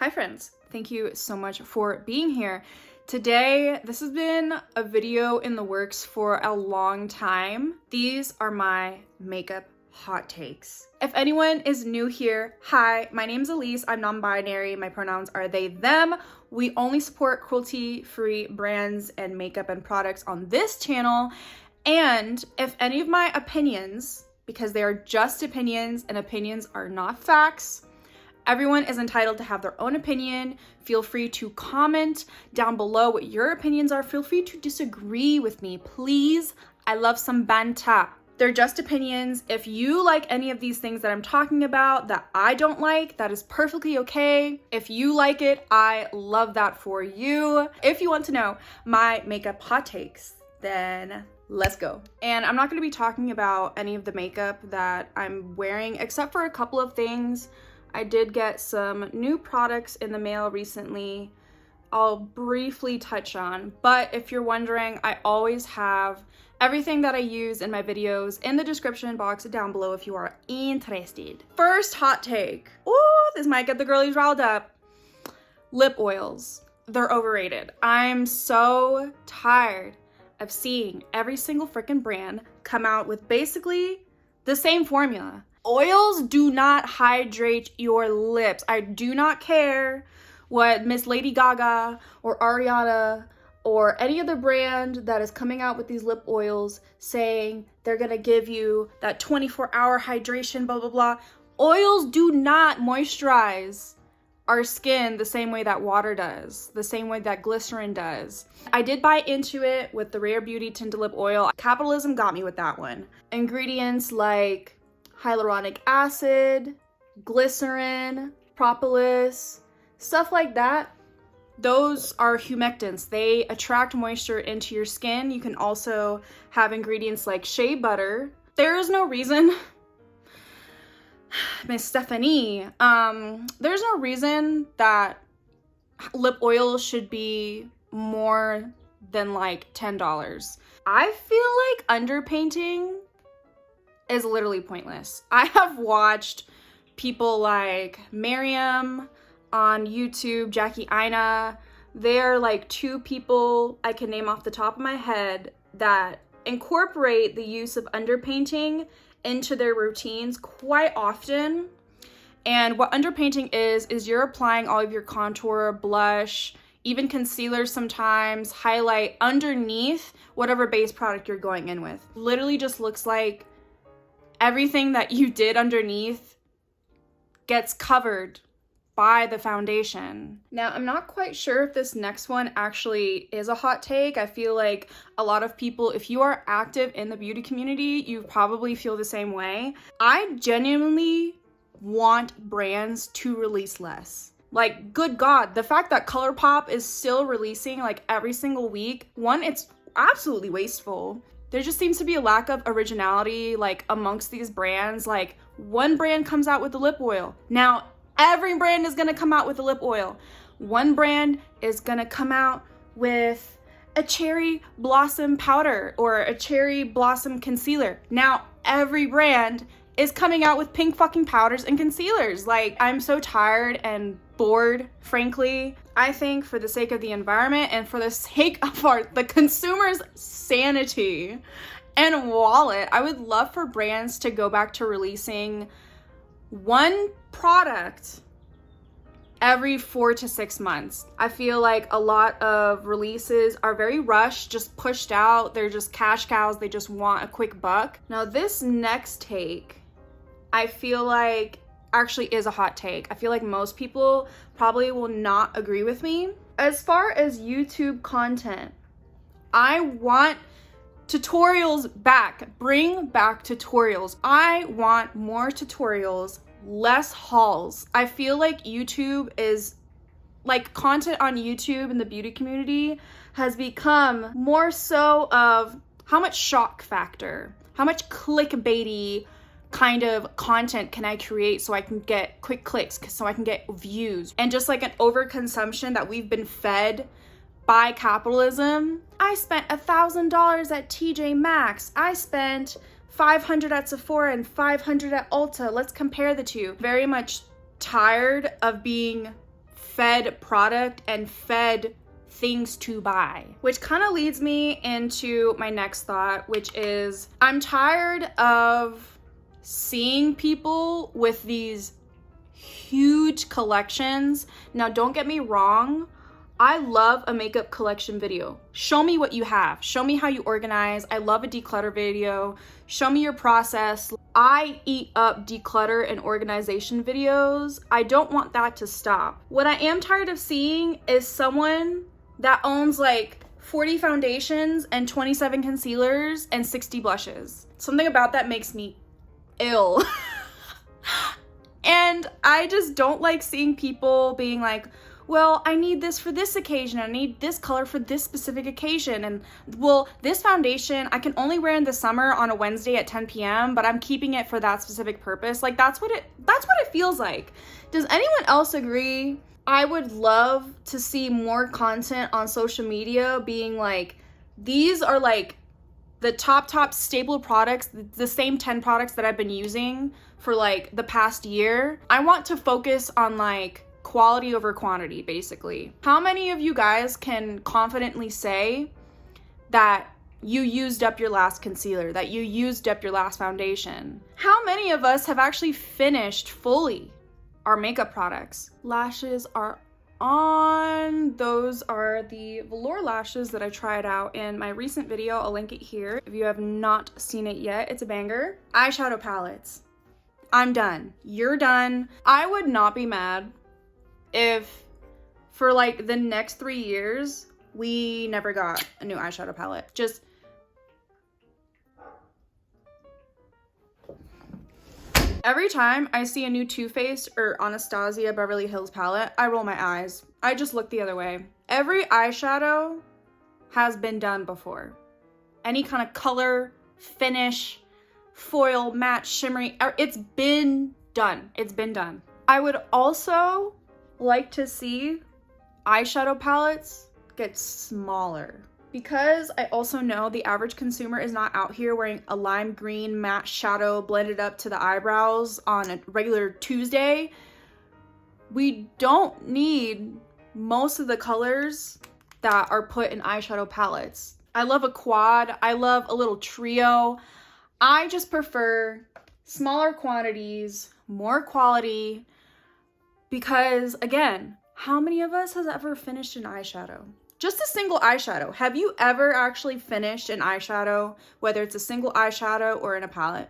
Hi friends, thank you so much for being here. Today, this has been a video in the works for a long time. These are my makeup hot takes. If anyone is new here, hi, my name's Elise, I'm non-binary, my pronouns are they, them. We only support cruelty-free brands and makeup and products on this channel. And if any of my opinions, because they are just opinions and opinions are not facts, everyone is entitled to have their own opinion. Feel free to comment down below what your opinions are. Feel free to disagree with me, please. I love some banter. They're just opinions. If you like any of these things that I'm talking about that I don't like, that is perfectly okay. If you like it, I love that for you. If you want to know my makeup hot takes, then let's go. And I'm not going to be talking about any of the makeup that I'm wearing, except for a couple of things. I did get some new products in the mail recently I'll briefly touch on, but if you're wondering, I always have everything that I use in my videos in the description box down below if you are interested. First hot take. Ooh, this might get the girlies riled up. Lip oils. They're overrated. I'm so tired of seeing every single freaking brand come out with basically the same formula. Oils do not hydrate your lips. I do not care what Miss Lady Gaga or Ariana or any other brand that is coming out with these lip oils saying they're gonna give you that 24-hour hydration, blah, blah, blah. Oils do not moisturize our skin the same way that water does, the same way that glycerin does. I did buy into it with the Rare Beauty Tinted Lip Oil. Capitalism got me with that one. Ingredients like hyaluronic acid, glycerin, propolis, stuff like that. Those are humectants. They attract moisture into your skin. You can also have ingredients like shea butter. There is no reason, Miss Stephanie, there's no reason that lip oil should be more than like $10. I feel like underpainting is literally pointless. I have watched people like Miriam on YouTube, Jackie Aina. They're like two people I can name off the top of my head that incorporate the use of underpainting into their routines quite often. And what underpainting is you're applying all of your contour, blush, even concealer sometimes, highlight underneath whatever base product you're going in with. Literally just looks like everything that you did underneath gets covered by the foundation. Now, I'm not quite sure if this next one actually is a hot take. I feel like a lot of people, if you are active in the beauty community, you probably feel the same way. I genuinely want brands to release less. Like, good God, the fact that ColourPop is still releasing like every single week, one, it's absolutely wasteful. There just seems to be a lack of originality like amongst these brands. Like, one brand comes out with the lip oil. Now, every brand is gonna come out with a lip oil. One brand is gonna come out with a cherry blossom powder or a cherry blossom concealer. Now, every brand is coming out with pink fucking powders and concealers. Like, I'm so tired and bored, frankly. I think for the sake of the environment and for the sake of the consumer's sanity and wallet, I would love for brands to go back to releasing one product every 4 to 6 months. I feel like a lot of releases are very rushed, just pushed out. They're just cash cows. They just want a quick buck. Now, this next take, I feel like actually is a hot take. I feel like most people probably will not agree with me. As far as YouTube content, I want tutorials back. Bring back tutorials. I want more tutorials, less hauls. I feel like YouTube is like content on YouTube in the beauty community has become more so of how much shock factor, how much clickbaity kind of content can I create so I can get quick clicks, so I can get views, and just like an overconsumption that we've been fed by capitalism. I spent $1,000 at TJ Maxx. I spent $500 at Sephora and $500 at Ulta. Let's compare the two. Very much tired of being fed product and fed things to buy. Which kind of leads me into my next thought, which is I'm tired of seeing people with these huge collections. Now, don't get me wrong, I love a makeup collection video. Show me what you have. Show me how you organize. I love a declutter video. Show me your process. I eat up declutter and organization videos. I don't want that to stop. What I am tired of seeing is someone that owns like 40 foundations and 27 concealers and 60 blushes. Something about that makes me ill. And I just don't like seeing people being like, well, I need this for this occasion. I need this color for this specific occasion. And well, this foundation I can only wear in the summer on a Wednesday at 10 p.m., but I'm keeping it for that specific purpose. Like that's what it feels like. Does anyone else agree? I would love to see more content on social media being like, these are like the top staple products, the same 10 products that I've been using for like the past year. I want to focus on like quality over quantity, basically. How many of you guys can confidently say that you used up your last concealer, that you used up your last foundation? How many of us have actually finished fully our makeup products? Lashes are on. Those are the Velour lashes that I tried out in my recent video. I'll link it here if you have not seen it yet. It's a banger. Eyeshadow palettes. I'm done. You're done. I would not be mad if for like the next 3 years we never got a new eyeshadow palette. Just every time I see a new Too Faced or Anastasia Beverly Hills palette, I roll my eyes. I just look the other way. Every eyeshadow has been done before. Any kind of color, finish, foil, matte, shimmery, it's been done. It's been done. I would also like to see eyeshadow palettes get smaller, because I also know the average consumer is not out here wearing a lime green matte shadow blended up to the eyebrows on a regular Tuesday. We don't need most of the colors that are put in eyeshadow palettes. I love a quad. I love a little trio. I just prefer smaller quantities, more quality, because again, how many of us has ever finished an eyeshadow? Just a single eyeshadow. Have you ever actually finished an eyeshadow, whether it's a single eyeshadow or in a palette?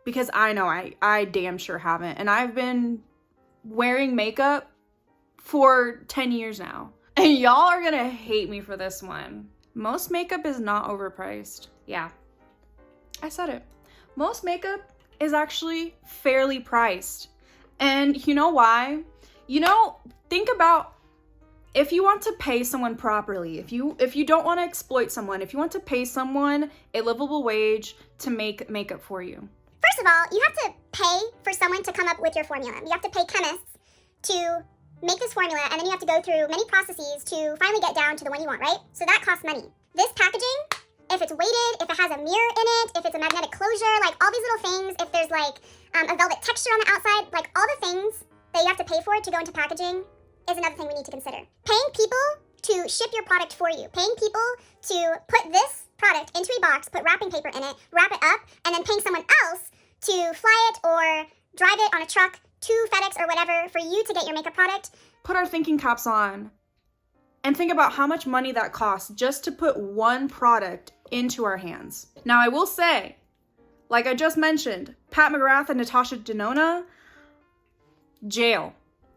Because I know I damn sure haven't. And I've been wearing makeup for 10 years now. And y'all are gonna hate me for this one. Most makeup is not overpriced. Yeah, I said it. Most makeup is actually fairly priced. And you know why? You know, think about if you want to pay someone properly, if you don't want to exploit someone, if you want to pay someone a livable wage to make makeup for you. First of all, you have to pay for someone to come up with your formula. You have to pay chemists to make this formula, and then you have to go through many processes to finally get down to the one you want, right? So that costs money. This packaging, if it's weighted, if it has a mirror in it, if it's a magnetic closure, like all these little things, if there's like a velvet texture on the outside, like all the things that you have to pay for to go into packaging is another thing we need to consider. Paying people to ship your product for you, paying people to put this product into a box, put wrapping paper in it, wrap it up, and then paying someone else to fly it or drive it on a truck to FedEx or whatever for you to get your makeup product. Put our thinking caps on and think about how much money that costs just to put one product into our hands. Now, I will say, like I just mentioned, Pat McGrath and Natasha Denona, jail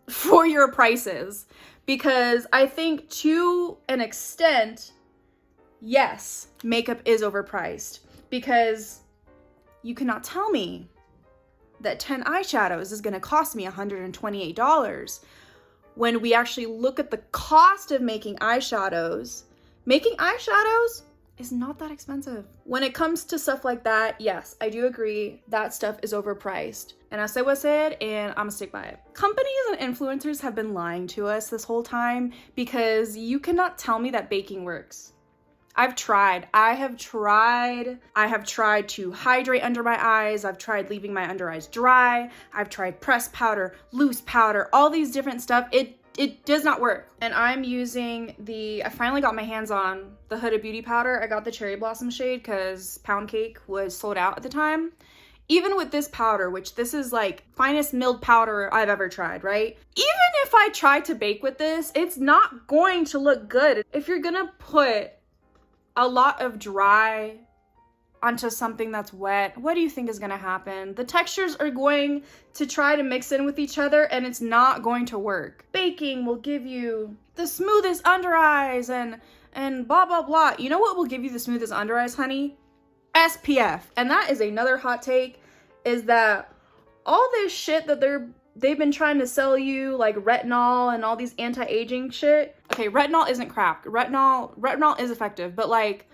for your prices, because I think to an extent, yes, makeup is overpriced, because you cannot tell me that 10 eyeshadows is going to cost me $128 when we actually look at the cost of making eyeshadows. Making eyeshadows is not that expensive. When it comes to stuff like that, yes, I do agree that stuff is overpriced. And I say what I said, and I'm gonna stick by it. Companies and influencers have been lying to us this whole time, because you cannot tell me that baking works. I've tried. I have tried to hydrate under my eyes. I've tried leaving my under eyes dry. I've tried pressed powder, loose powder, all these different stuff. It it does not work. And I'm using I finally got my hands on the Huda Beauty powder. I got the Cherry Blossom shade because Pound Cake was sold out at the time. Even with this powder, which this is like finest milled powder I've ever tried, right? Even if I try to bake with this, it's not going to look good. If you're gonna put a lot of dry onto something that's wet, what do you think is gonna happen? The textures are going to try to mix in with each other and it's not going to work. Baking will give you the smoothest under eyes and blah, blah, blah. You know what will give you the smoothest under eyes, honey? SPF. And that is another hot take, is that all this shit that they've been trying to sell you, like retinol and all these anti-aging shit. Okay, retinol isn't crap. Retinol is effective, but like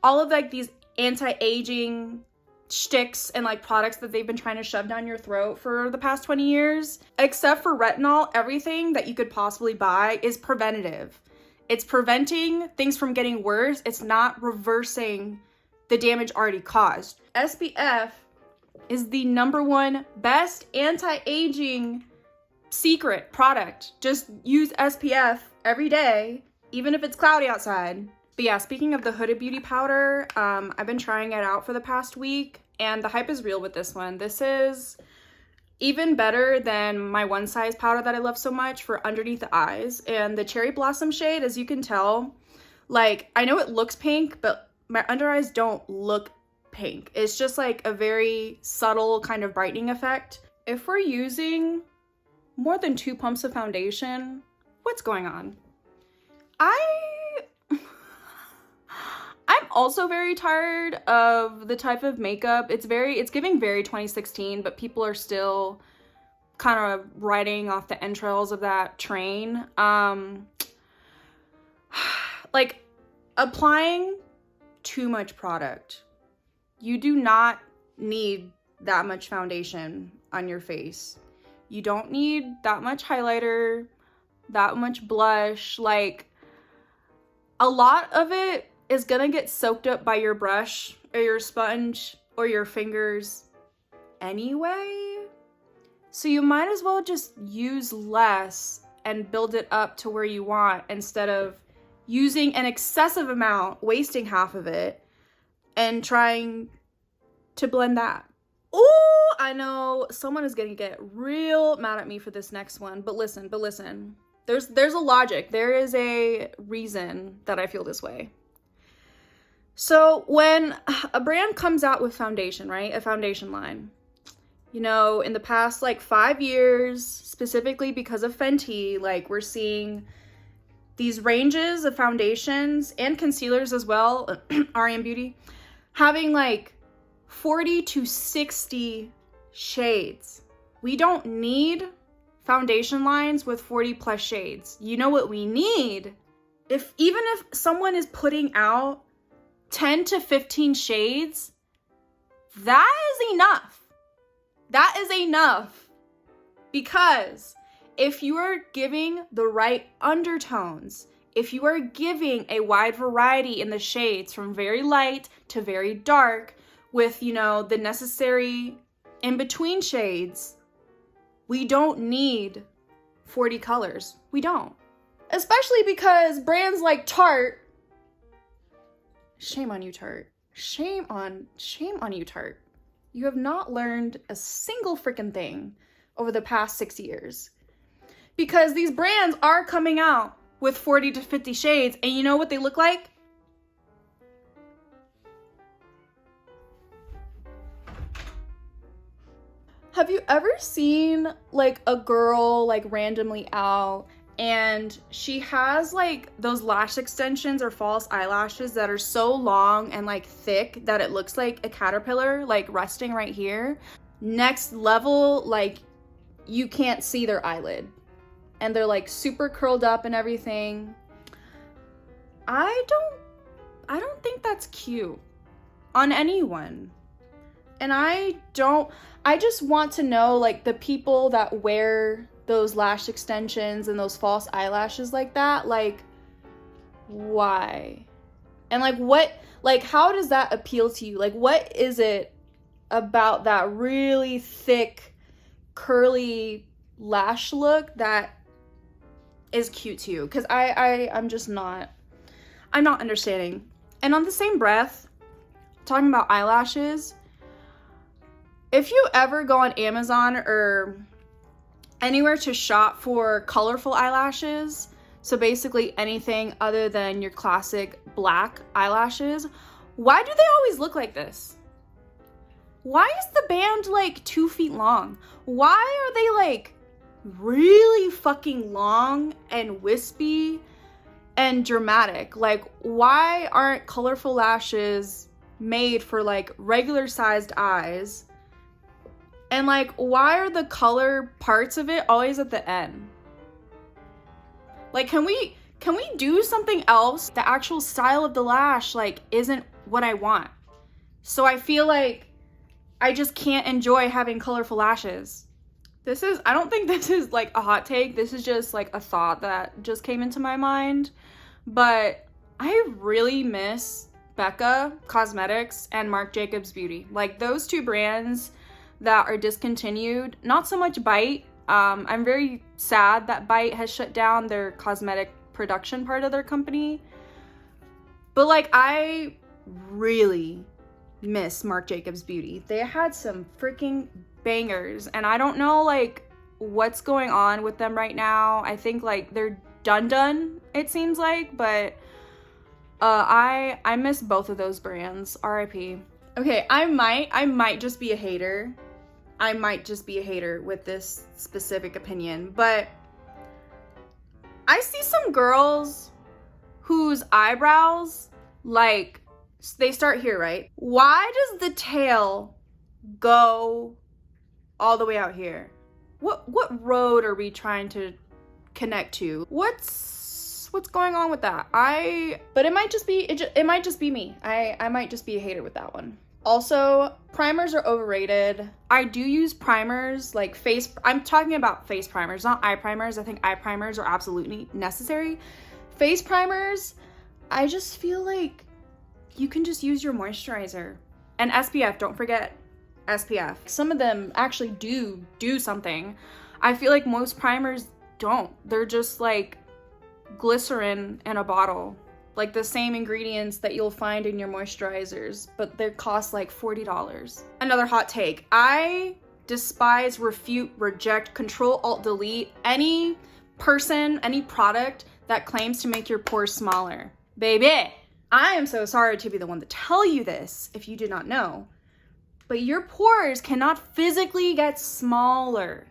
all of like these anti-aging shticks and like products that they've been trying to shove down your throat for the past 20 years, except for retinol, everything that you could possibly buy is preventative. It's preventing things from getting worse. It's not reversing the damage already caused. SPF is the #1 best anti-aging secret product. Just use SPF every day, even if it's cloudy outside. But yeah, speaking of the Huda Beauty powder, I've been trying it out for the past week and the hype is real with this one. This is even better than my One Size powder that I love so much for underneath the eyes. And the Cherry Blossom shade, as you can tell, like I know it looks pink, but my under eyes don't look pink. It's just like a very subtle kind of brightening effect. If we're using more than 2 pumps of foundation, what's going on? I'm also very tired of the type of makeup. It's giving very 2016, but people are still kind of riding off the entrails of that train. Like applying too much product. You do not need that much foundation on your face. You don't need that much highlighter, that much blush. Like a lot of it is gonna get soaked up by your brush or your sponge or your fingers anyway. So you might as well just use less and build it up to where you want instead of using an excessive amount, wasting half of it, and trying to blend that. Oh, I know someone is gonna get real mad at me for this next one, but listen. There's a logic. There is a reason that I feel this way. So when a brand comes out with foundation, right? A foundation line, you know, in the past like 5 years, specifically because of Fenty, like we're seeing these ranges of foundations and concealers as well, RM Beauty, having like 40 to 60 shades. We don't need foundation lines with 40 plus shades. You know what we need? Even if someone is putting out 10 to 15 shades, that is enough. That is enough. Because if you are giving the right undertones, if you are giving a wide variety in the shades from very light to very dark with, you know, the necessary in-between shades, we don't need 40 colors. We don't. Especially because brands like Tarte, shame on you, Tarte. Shame on you, Tarte. You have not learned a single freaking thing over the past 6 years. Because these brands are coming out with 40 to 50 shades, and you know what they look like? Have you ever seen like a girl like randomly out and she has like those lash extensions or false eyelashes that are so long and like thick that it looks like a caterpillar like resting right here? Next level, like you can't see their eyelid and they're like super curled up and everything. I don't think that's cute on anyone. And I just want to know, like, the people that wear those lash extensions and those false eyelashes like that, like, why? And like, what, like, how does that appeal to you? Like, what is it about that really thick, curly lash look that is cute too, because I'm just not, I'm not understanding. And on the same breath, talking about eyelashes, if you ever go on Amazon or anywhere to shop for colorful eyelashes, so basically anything other than your classic black eyelashes, why do they always look like this? Why is the band like 2 feet long? Why are they like really fucking long and wispy and dramatic? Like, why aren't colorful lashes made for like regular sized eyes? And like, why are the color parts of it always at the end? Like, can we do something else? The actual style of the lash like isn't what I want. So I feel like I just can't enjoy having colorful lashes. I don't think this is like a hot take. This is just like a thought that just came into my mind. But I really miss Becca Cosmetics and Marc Jacobs Beauty. Like, those two brands that are discontinued. Not so much Bite. I'm very sad that Bite has shut down their cosmetic production part of their company. But like, I really miss Marc Jacobs Beauty. They had some freaking bangers, and I don't know like what's going on with them right now. I think like they're done, it seems like, but I miss both of those brands. RIP. Okay, I might just be a hater. I might just be a hater with this specific opinion, but I see some girls whose eyebrows, like, they start here, right? Why does the tail go all the way out here? What road are we trying to connect to? What's going on with that? But it might just be me. I might just be a hater with that one. Also, primers are overrated. I do use primers, like I'm talking about face primers, not eye primers. I think eye primers are absolutely necessary. Face primers, I just feel like you can just use your moisturizer. And SPF, don't forget SPF. Some of them actually do something. I feel like most primers don't. They're just like glycerin in a bottle. Like the same ingredients that you'll find in your moisturizers, but they cost like $40. Another hot take. I despise, refute, reject, Control Alt Delete any person, any product that claims to make your pores smaller. Baby, I am so sorry to be the one to tell you this if you did not know, but your pores cannot physically get smaller.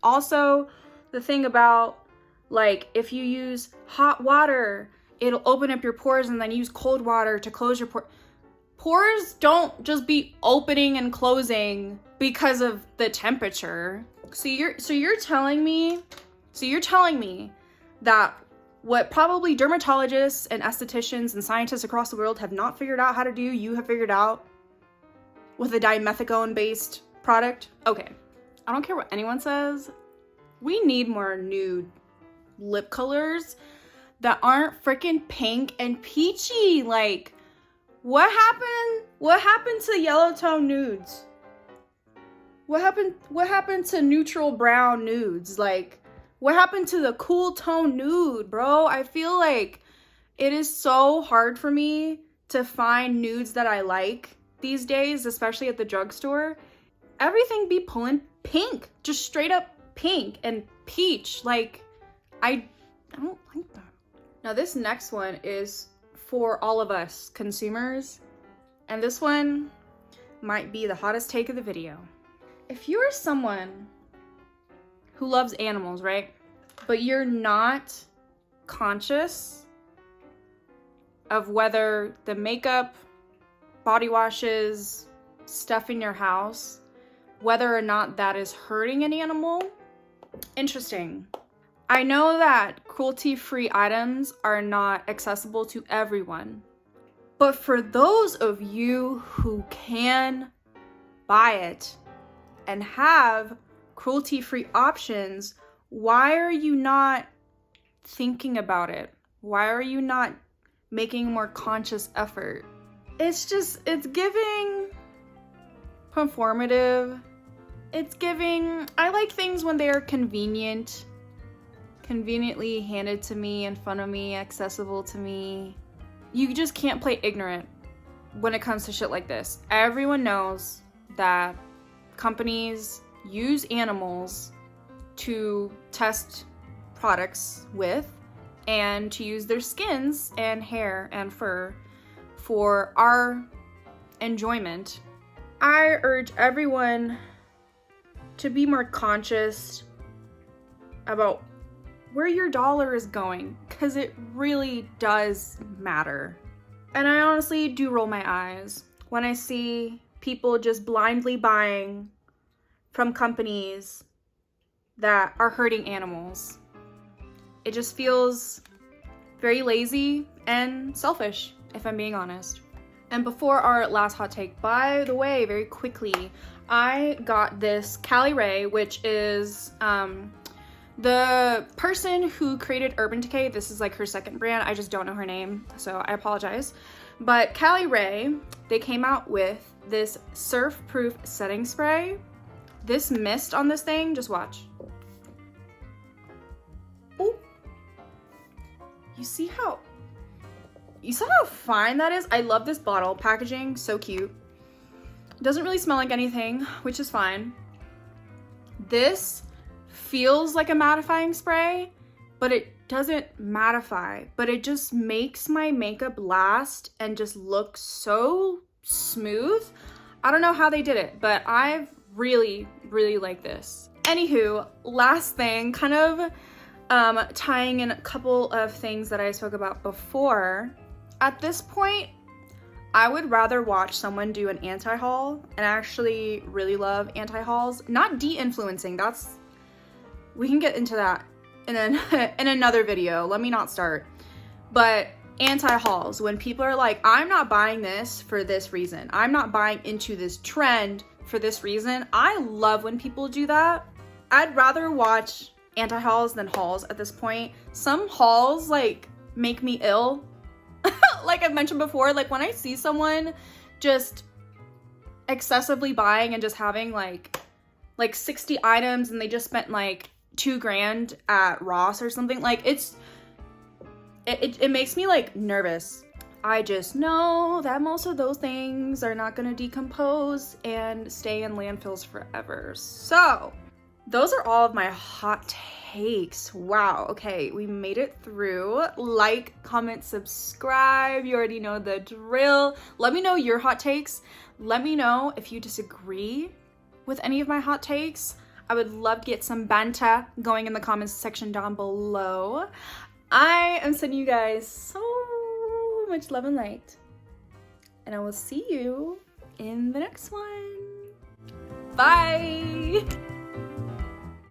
Also, the thing about, like, if you use hot water, it'll open up your pores, and then use cold water to close your pores. Pores don't just be opening and closing because of the temperature. So you're telling me that what probably dermatologists and estheticians and scientists across the world have not figured out how to do, you have figured out with a dimethicone-based product? Okay, I don't care what anyone says. We need more nude lip colors that aren't freaking pink and peachy. Like, what happened to yellow tone nudes? What happened to neutral brown nudes? Like, what happened to the cool tone nude, bro? I feel like it is so hard for me to find nudes that I like these days, especially at the drugstore. Everything be pulling pink, just straight up pink and peach. Like, I don't like that. Now this next one is for all of us consumers, and this one might be the hottest take of the video. If you're someone who loves animals, right, but you're not conscious of whether the makeup, body washes, stuff in your house, whether or not that is hurting an animal, interesting. I know that cruelty-free items are not accessible to everyone, but for those of you who can buy it and have cruelty-free options, why are you not thinking about it? Why are you not making more conscious effort? It's giving performative It's giving, I like things when they are convenient, conveniently handed to me, in front of me, accessible to me. You just can't play ignorant when it comes to shit like this. Everyone knows that companies use animals to test products with and to use their skins and hair and fur for our enjoyment. I urge everyone to be more conscious about where your dollar is going, because it really does matter. And I honestly do roll my eyes when I see people just blindly buying from companies that are hurting animals. It just feels very lazy and selfish, if I'm being honest. And before our last hot take, by the way, very quickly, I got this Cali Ray, which is the person who created Urban Decay. This is like her second brand. I just don't know her name, so I apologize. But Cali Ray, they came out with this Surfproof setting spray. This mist on this thing, just watch. Oh, you see how fine that is? I love this bottle. Packaging, so cute. Doesn't really smell like anything, which is fine. This feels like a mattifying spray, but it doesn't mattify, but it just makes my makeup last and just look so smooth. I don't know how they did it, but I really, really like this. Anywho, last thing, kind of tying in a couple of things that I spoke about before. At this point, I would rather watch someone do an anti-haul, and I actually really love anti-hauls. Not de-influencing, we can get into that in another video. Let me not start. But anti-hauls, when people are like, I'm not buying this for this reason. I'm not buying into this trend for this reason. I love when people do that. I'd rather watch anti-hauls than hauls at this point. Some hauls like make me ill. Like I've mentioned before, like when I see someone just excessively buying and just having like 60 items and they just spent like $2,000 at Ross or something, like it makes me like nervous. I just know that most of those things are not gonna decompose and stay in landfills forever. So those are all of my hot takes. Wow, okay, we made it through. Like, comment, subscribe. You already know the drill. Let me know your hot takes. Let me know if you disagree with any of my hot takes. I would love to get some banter going in the comments section down below. I am sending you guys so much love and light. And I will see you in the next one. Bye!